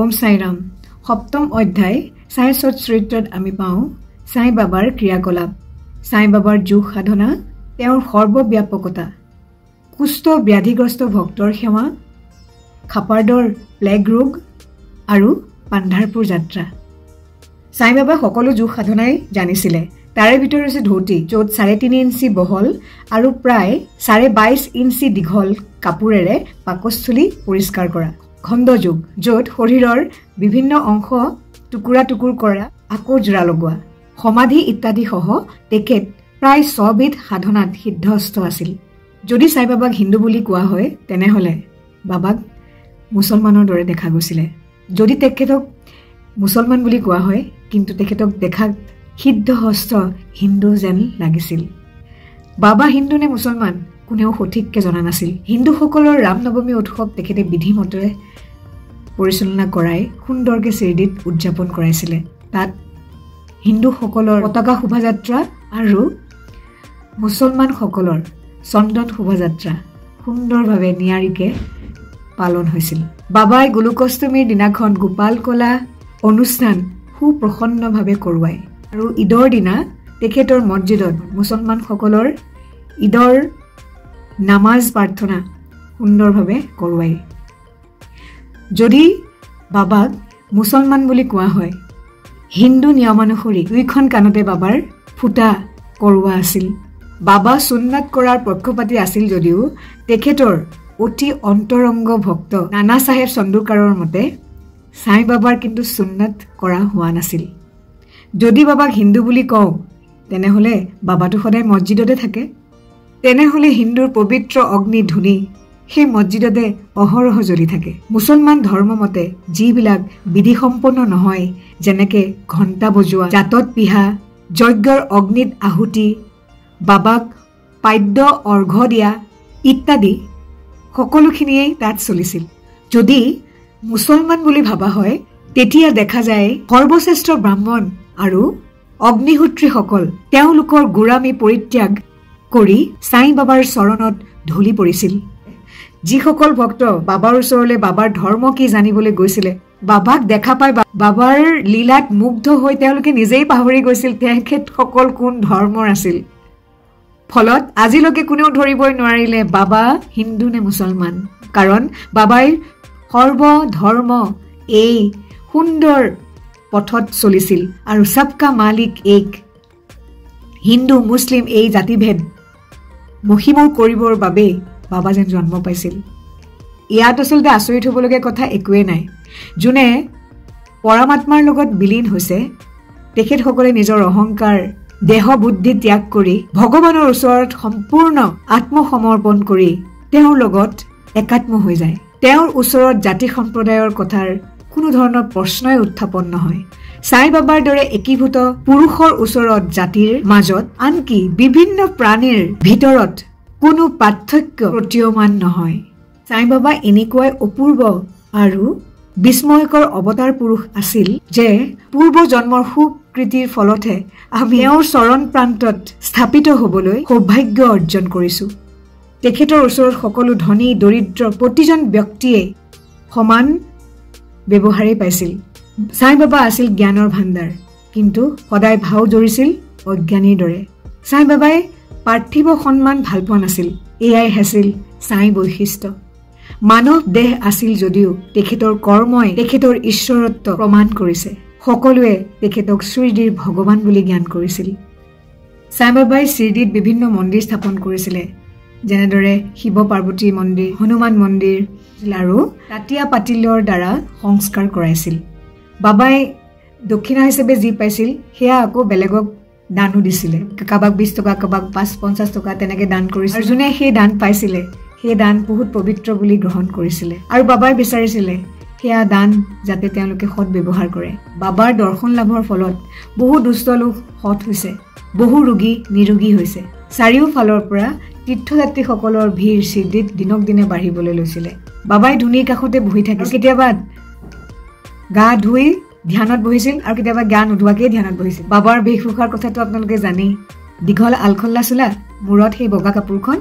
ওম সাইৰাম সপ্তম অধ্যায় সাই সৎ চৰিত্ৰত আমি পাওঁ সাই বাবাৰ ক্ৰিয়াকলাপ সাই বাবাৰ যোগ সাধনা তেওঁৰ সৰ্বব্যাপকতা কুষ্ঠ ব্যাধিগ্ৰস্ত ভক্তৰ সেৱা খাপাৰদৰ প্লেগ ৰোগ আৰু পান্ধাৰপুৰ যাত্ৰা সাই বাবা সকলো যোগ সাধনাই জানিছিলে তাৰে ভিতৰত আছে ধৌতি য'ত 3.5 ইঞ্চি বহল আৰু প্ৰায় 22.5 ইঞ্চি দীঘল কাপোৰেৰে পাকস্থলী পৰিষ্কাৰ কৰা খণ্ড যোগ য'ত শৰীৰৰ বিভিন্ন অংশ টুকুৰা টুকুৰ কৰা আকৌ জোৰা লগোৱা সমাধি ইত্যাদি সহ তেখেত প্ৰায় 100 বিধ সাধনাত সিদ্ধহস্ত আছিল যদি সাই বাবাক হিন্দু বুলি কোৱা হয় তেনেহলে বাবাক মুছলমানৰ দৰে দেখা গৈছিলে যদি তেখেতক মুছলমান বুলি কোৱা হয় কিন্তু তেখেতক দেখাত সিদ্ধহস্ত হিন্দু যেন লাগিছিল বাবা হিন্দু নে মুছলমান কোনেও সঠিককৈ জনা নাছিল হিন্দুসকলৰ ৰামনৱমী উৎসৱ তেখেতে বিধিমতে পৰিচালনা কৰাই সুন্দৰকৈ শিৰডিত উদযাপন কৰাইছিলে তাত হিন্দুসকলৰ পতাকা শোভাযাত্ৰা আৰু মুছলমানসকলৰ চন্দন শোভাযাত্ৰা সুন্দৰভাৱে নিয়াৰিকে পালন হৈছিল বাবাই গোলোকাষ্টমীৰ দিনাখন গোপাল কলা অনুষ্ঠান সুপ্ৰসন্নভাৱে কৰোৱায় আৰু ঈদৰ দিনা তেখেতৰ মছজিদত মুছলমানসকলৰ ঈদৰ নামাজ প্ৰাৰ্থনা সুন্দৰভাৱে কৰোৱায় যদি বাবাক মুছলমান বুলি কোৱা হয় হিন্দু নিয়মানুসৰি দুইখন কাণতে বাবাৰ ফুটা কৰোৱা আছিল বাবা সুন্নাত কৰাৰ পক্ষপাতী আছিল যদিও তেখেতৰ অতি অন্তৰংগ ভক্ত নানা চাহেব চন্দুৰকাৰৰ মতে সাই বাবাৰ কিন্তু সুন্নাত কৰা হোৱা নাছিল যদি বাবাক হিন্দু বুলি কওঁ তেনেহলে বাবাটো সদায় মছজিদতে থাকে তেনেহলে হিন্দুৰ পবিত্ৰ অগ্নি ধুনি সেই মছজিদতে অহৰহ জ্বলি থাকে মুছলমান ধৰ্মমতে যিবিলাক বিধি সম্পন্ন নহয় যেনেকে ঘণ্টা বজোৱা জাতত পিহা যজ্ঞৰ অগ্নিত আহুতি বাবাক পাদ্য অৰ্ঘ দিয়া ইত্যাদি সকলোখিনিয়ে তাত চলিছিল যদি মুছলমান বুলি ভাবা হয় তেতিয়া দেখা যায় সৰ্বশ্ৰেষ্ঠ ব্ৰাহ্মণ আৰু অগ্নিহোত্ৰীসকল তেওঁলোকৰ গোৰামী পৰিত্যাগ কৰি সাই বাবাৰ চৰণত ঢলি পৰিছিল যিসকল ভক্ত বাবাৰ ওচৰলৈ বাবাৰ ধৰ্ম কি জানিবলৈ গৈছিলে বাবাক দেখা পাই বাবাৰ লীলাত মুগ্ধ হৈ তেওঁলোকে নিজেই পাহৰি গৈছিল তেখেতসকল কোন ধৰ্মৰ আছিল ফলত আজিলৈকে কোনেও ধৰিবই নোৱাৰিলে বাবা হিন্দু নে মুছলমান কাৰণ বাবাই সৰ্ব ধৰ্ম এই সুন্দৰ পথত চলিছিল আৰু সবকা মালিক এক হিন্দু মুছলিম এই জাতিভেদ মহিমূৰ কৰিবৰ বাবে বাবা যেন জন্ম পাইছিল ইয়াত আচলতে আচৰিত হ'বলগীয়া কথা একোৱেই নাই যোনে পৰমাত্মাৰ লগত বিলীন হৈছে তেখেতসকলে নিজৰ অহংকাৰ দেহ বুদ্ধি ত্যাগ কৰি ভগৱানৰ ওচৰত সম্পূৰ্ণ আত্মসমৰ্পণ কৰি তেওঁৰ লগত একাত্ম হৈ যায় তেওঁৰ ওচৰত জাতি সম্প্ৰদায়ৰ কথাৰ কোনো ধৰণৰ প্ৰশ্নই উত্থাপন নহয় সাই বাবাৰ দৰে একীভূত পুৰুষৰ ওচৰত জাতিৰ মাজত আনকি বিভিন্ন প্ৰাণীৰ ভিতৰত কোনো পাৰ্থক্য প্ৰতীয়মান নহয় সাই বাবা এনেকুৱাই অপূৰ্ব আৰু বিস্ময়কৰ অৱতাৰ পুৰুষ আছিল যে পূৰ্ব জন্মৰ সুকৃতিৰ ফলতহে আমি তেওঁৰ চৰণ প্ৰান্তত স্থাপিত হ'বলৈ সৌভাগ্য অৰ্জন কৰিছো তেখেতৰ ওচৰত সকলো ধনী দৰিদ্ৰ প্ৰতিজন ব্যক্তিয়ে সমান ব্যৱহাৰেই পাইছিল সাই বাবা আছিল জ্ঞানৰ ভাণ্ডাৰ কিন্তু সদায় ভাও জৰিছিল অজ্ঞানীৰ দৰে সাই বাবাই পাৰ্থিৱ সন্মান ভাল পোৱা নাছিল এয়াই আছিল সাই বৈশিষ্ট্য মানৱ দেহ আছিল যদিও তেখেতৰ কৰ্মই তেখেতৰ ঈশ্বৰত্ব প্ৰমাণ কৰিছে সকলোৱে তেখেতক শিৰডিৰ ভগৱান বুলি জ্ঞান কৰিছিল সাই বাবাই শিৰডিত বিভিন্ন মন্দিৰ স্থাপন কৰিছিলে যেনেদৰে শিৱ পাৰ্বতী মন্দিৰ হনুমান মন্দিৰ আৰু তাতিয়া পাতিলৰ দ্বাৰা সংস্কাৰ কৰাইছিল বাবাই দক্ষিণা হিচাপে যি পাইছিল সেয়া আকৌ বেলেগক দানো দিছিলে কাবাক 20 টকা কাবাক 50 টকা তেনেকে দান কৰিছিল যোনে সেই দান পাইছিলে সেই দান বহুত পবিত্ৰ বুলি গ্ৰহণ কৰিছিলে আৰু বাবাই বিচাৰিছিলে সেয়া দান যাতে তেওঁলোকে সৎ ব্যৱহাৰ কৰে বাবাৰ দৰ্শন লাভৰ ফলত বহু দুষ্ট লোক সৎ হৈছে বহু ৰোগী নিৰোগী হৈছে চাৰিওফালৰ পৰা তীৰ্থযাত্ৰীসকলৰ ভিৰ শিৰডিত দিনক দিনে বাঢ়িবলৈ লৈছিলে বাবাই ধুনীৰ কাষতে বহি থাকিছিল কেতিয়াবা গা ধুই ধ্যানত বহিছিল আৰু কেতিয়াবা গা নোধোৱাকৈ ধ্যানত বহিছিল বাবাৰ বেশভূষাৰ কথাটো আপোনালোকে জানেই দীঘল আলখল্লা চোলা মূৰত সেই বগা কাপোৰখন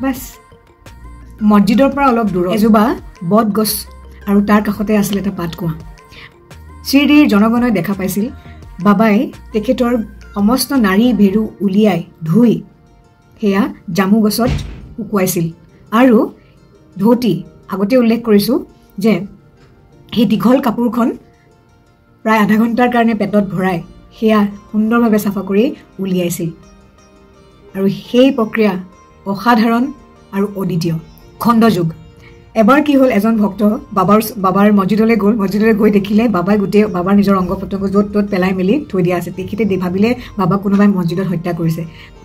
বাছ মছজিদৰ পৰা অলপ দূৰত এজোপা বট গছ আৰু তাৰ কাষতে আছিল এটা পাতকুঁৱা শ্ৰীদিৰ জনগণই দেখা পাইছিল বাবাই তেখেতৰ সমস্ত নাৰী ভেৰু উলিয়াই ধুই সেয়া জামু গছত শুকুৱাইছিল আৰু ধুতি আগতে উল্লেখ কৰিছোঁ যে সেই দীঘল কাপোৰখন প্ৰায় আধা ঘণ্টাৰ কাৰণে পেটত ভৰাই সেয়া সুন্দৰভাৱে চাফা কৰি উলিয়াইছিল আৰু সেই প্ৰক্ৰিয়া অসাধাৰণ আৰু অদ্বিতীয় খণ্ডযুগ এবাৰ কি হ'ল এজন ভক্ত বাবাৰ মছজিদলৈ গৈ দেখিলে বাবাই গোটেই বাবাৰ নিজৰ অংগ প্ৰত্যংগ য'ত ত'ত পেলাই মেলি থৈ দিয়া আছে তেখেতে ভাবিলে বাবাক কোনোবাই মছজিদত হত্যা কৰিছে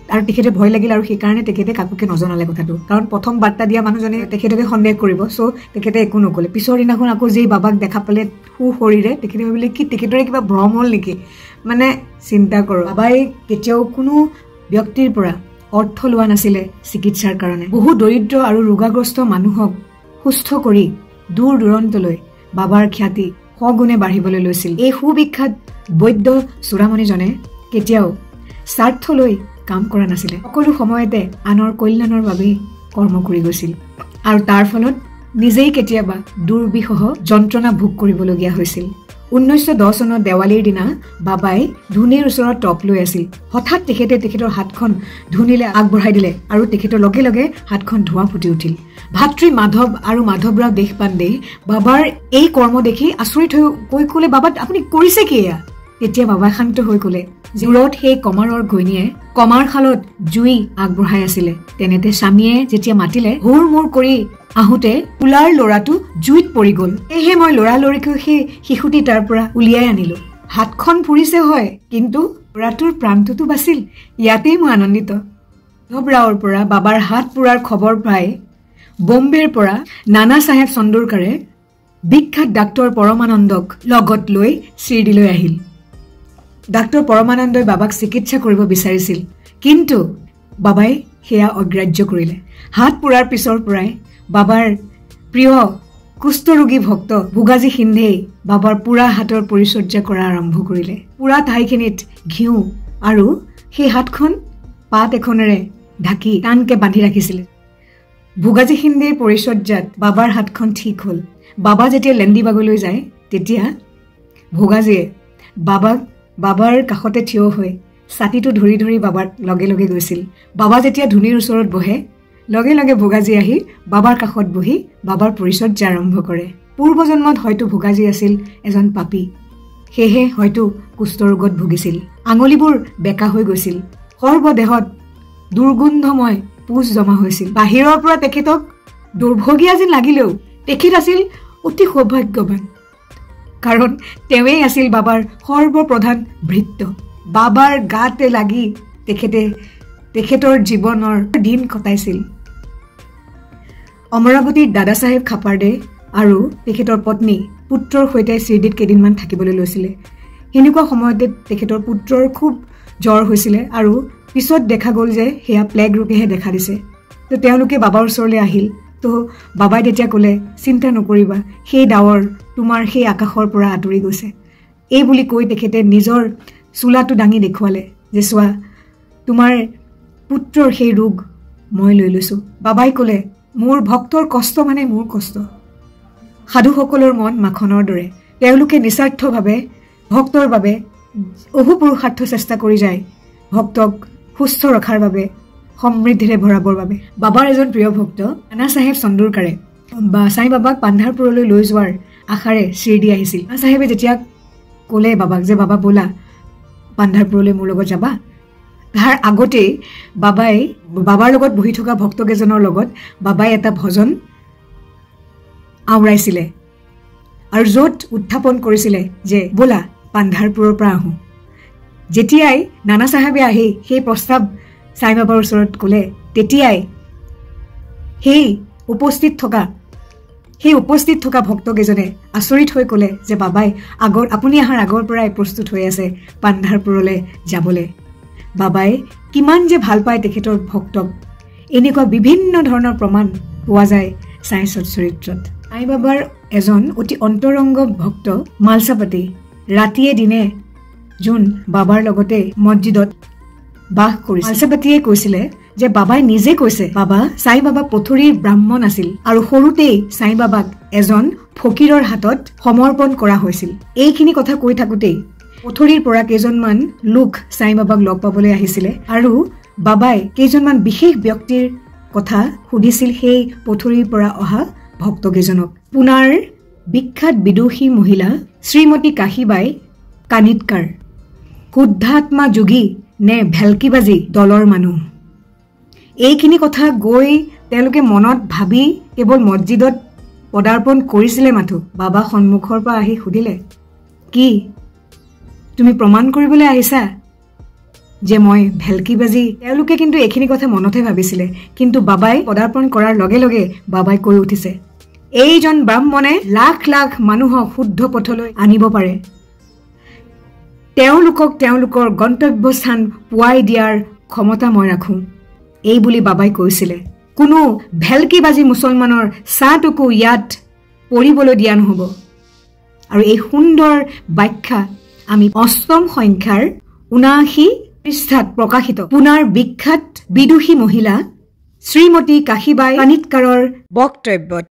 আৰু তেখেতে ভয় লাগিল আৰু সেইকাৰণে তেখেতে কাকোকে নজনালে কথাটো কাৰণ প্ৰথম বাৰ্তা দিয়া মানুহজনে তেখেতকে সন্দেহ কৰিব চ' তেখেতে একো নক'লে পিছৰ দিনাখন আকৌ যেই বাবাক দেখা পালে শৰীৰে তেখেতে ভাবিলে কি তেখেতৰে কিবা ভ্ৰম হ'ল নেকি মানে চিন্তা কৰোঁ বাবাই কেতিয়াও কোনো ব্যক্তিৰ পৰা অৰ্থ লোৱা নাছিলে চিকিৎসাৰ কাৰণে বহু দৰিদ্ৰ আৰু ৰোগাগ্ৰস্ত মানুহক সুস্থ কৰি দূৰ দূৰন্তলৈ বাবাৰ খ্যাতি সগুণে বাঢ়িবলৈ লৈছিল এই সুবিখ্যাত বৈদ্য চূড়ামণিজনে কেতিয়াও স্বাৰ্থ লৈ কাম কৰা নাছিলে সকলো সময়তে আনৰ কল্যাণৰ বাবে কৰ্ম কৰি গৈছিল আৰু তাৰ ফলত নিজেই কেতিয়াবা দুৰ্বিষহ যন্ত্ৰণা ভোগ কৰিবলগীয়া হৈছিল 1910 চনৰ দেৱালীৰ দিনা বাবাই ধুনীৰ ওচৰত টপ লৈ আছিল হঠাৎ তেখেতৰ হাতখন ধুনীলে আগবঢ়াই দিলে আৰু তেখেতৰ লগে লগে হাতখন ধোঁৱা ফুটি উঠিল ভাতৃ মাধৱ আৰু মাধৱৰাও দেশপাণ্ডে বাবাৰ এই কৰ্ম দেখি আচৰিত হৈ ক'লে বাবা আপুনি কৰিছে কি এয়া তেতিয়া বাবাই শান্ত হৈ ক'লে জোৰত সেই কমাৰৰ ঘৈণীয়ে কমাৰ খালত জুই আগবঢ়াই আছিলে তেনেতে স্বামীয়ে যেতিয়া মাতিলে হুৰ মূৰ কৰি আহোঁতে পুলাৰ ল'ৰাটো জুইত পৰি গ'ল এহে মই লৰালৰিকৈ সেই শিশুটি তাৰ পৰা উলিয়াই আনিলো হাতখন ফুৰিছে হয় কিন্তু ল'ৰাটোৰ প্ৰাণটোতো বাচিল ইয়াতেই মই আনন্দিত মাধৱৰাওৰ পৰা বাবাৰ হাত পুৰাৰ খবৰ পাই বম্বেৰ পৰা নানা চাহেব চন্দুৰকাৰে বিখ্যাত ডাক্তৰ পৰমানন্দক লগত লৈ শ্ৰীদিলৈ আহিল ডাক্তৰ পৰমানন্দই বাবাক চিকিৎসা কৰিব বিচাৰিছিল কিন্তু বাবাই সেয়া অগ্ৰাহ্য কৰিলে হাত পুৰাৰ পিছৰ পৰাই বাবাৰ প্ৰিয় কুষ্ঠৰোগী ভক্ত ভোগাজী সিন্ধেই বাবাৰ পুৰা হাতৰ পৰিচৰ্যা কৰা আৰম্ভ কৰিলে পুৰা ঠাইখিনিত ঘিউ আৰু সেই হাতখন পাত এখনেৰে ঢাকি টানকে বান্ধি ৰাখিছিলে ভোগাজী সিন্ধেৰ পৰিচৰ্যাত বাবাৰ হাতখন ঠিক হ'ল বাবা যেতিয়া লেণ্ডিবাগলৈ যায় তেতিয়া ভোগাজীয়ে বাবাৰ কাষতে থিয় হৈ ছাতিটো ধৰি ধৰি বাবাৰ লগে লগে গৈছিল বাবা যেতিয়া ধুনীৰ ওচৰত বহে লগে লগে ভোগাজী আহি বাবাৰ কাষত বহি বাবাৰ পৰিচৰ্যা আৰম্ভ কৰে পূৰ্বজন্মত হয়তো ভোগাজী আছিল এজন পাপী সেয়েহে হয়তো কুষ্ঠৰোগত ভুগিছিল আঙুলিবোৰ বেকা হৈ গৈছিল সৰ্বদেহত দুৰ্গন্ধময় পুজ জমা হৈছিল বাহিৰৰ পৰা তেখেতক দুৰ্ভগীয়া যেন লাগিলেও তেখেত আছিল অতি সৌভাগ্যৱান কাৰণ তেৱেই আছিল বাবাৰ সৰ্বপ্ৰধান ভৃত্য বাবাৰ গাতে লাগি তেখেতৰ জীৱনৰ দিন কটাইছিল অমৰাৱতীৰ দাদা চাহেব খাপাৰ্ডে আৰু তেখেতৰ পত্নী পুত্ৰৰ সৈতে শ্ৰীদিত কেইদিনমান থাকিবলৈ লৈছিলে এনেকুৱা সময়তে তেখেতৰ পুত্ৰৰ খুব জ্বৰ হৈছিলে আৰু পিছত দেখা গ'ল যে সেয়া প্লেগ ৰোগেহে দেখা দিছে তো তেওঁলোকে বাবাৰ ওচৰলৈ আহিল তো বাবাই তেতিয়া ক'লে চিন্তা নকৰিবা সেই ডাৱৰ তোমাৰ সেই আকাশৰ পৰা আঁতৰি গৈছে এই বুলি কৈ তেখেতে নিজৰ চোলাটো দাঙি দেখুৱালে যে চোৱা তোমাৰ পুত্ৰৰ সেই ৰোগ মই লৈ লৈছোঁ বাবাই ক'লে মোৰ ভক্তৰ কষ্ট মানে মোৰ কষ্ট সাধুসকলৰ মন মাখনৰ দৰে তেওঁলোকে নিস্বাৰ্থভাৱে ভক্তৰ বাবে অহোপুৰুষাৰ্থ চেষ্টা কৰি যায় ভক্তক সুস্থ ৰখাৰ বাবে সমৃদ্ধিৰে ভৰাবৰ বাবে বাবাৰ এজন প্ৰিয় ভক্ত নানা চাহেব চন্দুৰকাৰে সাই বাবাক পান্ধাৰপুৰলৈ লৈ যোৱাৰ আশাৰে শ্ৰীদি আহিছিল নানা চাহেবে যেতিয়া ক'লে বাবাক যে বাবা ব'লা পান্ধাৰপুৰলৈ মোৰ লগত যাবা তাৰ আগতেই বাবাৰ লগত বহি থকা ভক্তকেইজনৰ লগত বাবাই এটা ভজন আওৰাইছিলে আৰু য'ত উত্থাপন কৰিছিলে যে ব'লা পান্ধাৰপুৰৰ পৰা আহোঁ যেতিয়াই নানা চাহেবে আহি সেই প্ৰস্তাৱ সাই বাবাৰ ওচৰত ক'লে তেতিয়াই সেই উপস্থিত থকা ভক্তকেইজনে আচৰিত হৈ ক'লে যে বাবাই আপুনি অহাৰ আগৰ পৰাই প্ৰস্তুত হৈ আছে পান্ধাৰপুৰলৈ যাবলৈ বাবাই কিমান যে ভাল পায় তেখেতৰ ভক্তক এনেকুৱা বিভিন্ন ধৰণৰ প্ৰমাণ পোৱা যায় সাই চৰিত্ৰত সাই বাবাৰ এজন অতি অন্তৰংগ ভক্ত মালসাপাতি ৰাতিয়ে দিনে যোন বাবাৰ লগতে মছজিদত বাস কৰিছিল মালসাপাতিয়ে কৈছিলে যে বাবাই নিজে কৈছে বাবা সাই বাবা পথৰীৰ ব্ৰাহ্মণ আছিল আৰু সৰুতেই সাই বাবাক এজন ফকীৰৰ হাতত সমৰ্পণ কৰা হৈছিল। এইখিনি কথা কৈ থাকোঁতেই পথৰীৰ পৰা কেইজনমান লোক সাই বাবাক লগ পাবলৈ আহিছিলে আৰু বাবাই কেইজনমান বিশেষ ব্যক্তিৰ কথা সুধিছিল সেই পথৰীৰ পৰা অহা ভক্তকেইজনক। পুনাৰ বিখ্যাত বিদুষী মহিলা শ্ৰীমতী কাশীবাই কানিটকাৰ শুদ্ধাত্মা যোগী নে ভেলকিবাজি দলৰ মানুহ। এইখিনি কথা গৈ তেওঁলোকে মনত ভাবি কেৱল মছজিদত পদাৰ্পণ কৰিছিলে মাথো বাবা সন্মুখৰ পৰা আহি সুধিলে, কি তুমি প্ৰমাণ কৰিবলৈ আহিছা যে মই ভেলকিবাজি? তেওঁলোকে কিন্তু এইখিনি কথা মনতে ভাবিছিলে, কিন্তু বাবাই পদাৰ্পণ কৰাৰ লগে লগে বাবাই কৈ উঠিছে, এইজন ব্ৰাহ্মণে লাখ লাখ মানুহক শুদ্ধ পথলৈ আনিব পাৰে, তেওঁলোকক তেওঁলোকৰ গন্তব্যস্থান পোৱাই দিয়াৰ ক্ষমতা মই ৰাখোঁ। এই বুলি বাবাই কৈছিলে। কোনো ভেলকিবাজি মুছলমানৰ ছাঁটোকো ইয়াত পৰিবলৈ দিয়া নহ'ব। আৰু এই সুন্দৰ ব্যাখ্যা আমি ৮ম সংখ্যাৰ ৭৯ পৃষ্ঠাত প্ৰকাশিত পুনাৰ বিখ্যাত বিদুষী মহিলা শ্ৰীমতী কাশীবাই কানিটকাৰৰ বক্তব্যত